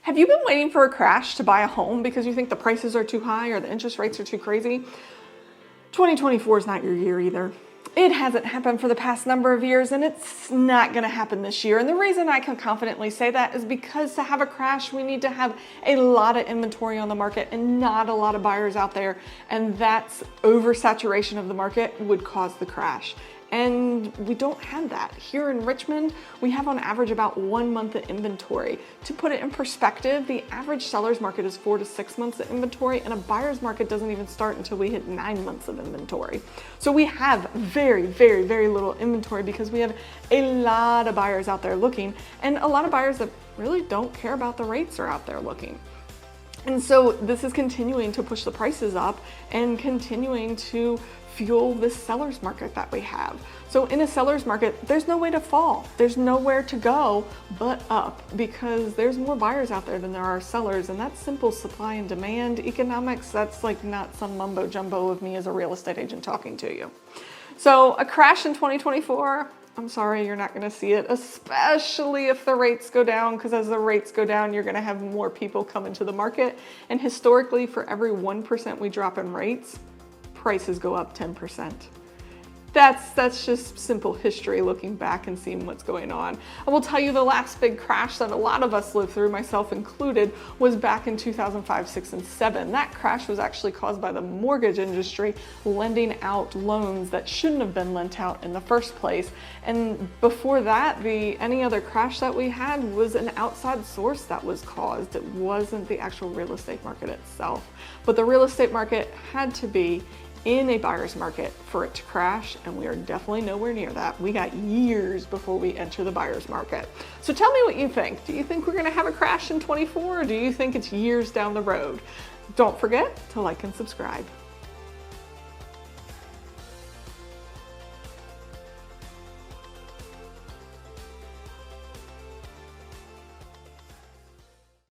Have you been waiting for a crash to buy a home because you think the prices are too high or the interest rates are too crazy? 2024 is not your year either. It hasn't happened for the past number of years, and it's not going to happen this year. And the reason I can confidently say that is because to have a crash, we need to have a lot of inventory on the market and not a lot of buyers out there. And that's oversaturation of the market would cause the crash. And we don't have that. Here in Richmond, we have on average about 1 month of inventory. To put it in perspective, the average seller's market is 4 to 6 months of inventory, and a buyer's market doesn't even start until we hit 9 months of inventory. So we have very, very, very little inventory because we have a lot of buyers out there looking, and a lot of buyers that really don't care about the rates are out there looking. And so this is continuing to push the prices up and continuing to fuel this seller's market that we have. So in a seller's market, there's no way to fall. There's nowhere to go but up because there's more buyers out there than there are sellers. And that's simple supply and demand economics. That's like not some mumbo jumbo of me as a real estate agent talking to you. So a crash in 2024, I'm sorry, you're not going to see it, especially if the rates go down, because as the rates go down, you're going to have more people come into the market. And historically, for every 1% we drop in rates, prices go up 10%. That's just simple history looking back and seeing what's going on. I will tell you the last big crash that a lot of us lived through, myself included, was back in 2005, 6, and 7. That crash was actually caused by the mortgage industry lending out loans that shouldn't have been lent out in the first place. And before that, any other crash that we had was an outside source that was caused. It wasn't the actual real estate market itself. But the real estate market had to be in a buyer's market for it to crash, and we are definitely nowhere near that. We got years before we enter the buyer's market. So tell me what you think. Do you think we're gonna have a crash in 24, or do you think it's years down the road? Don't forget to like and subscribe.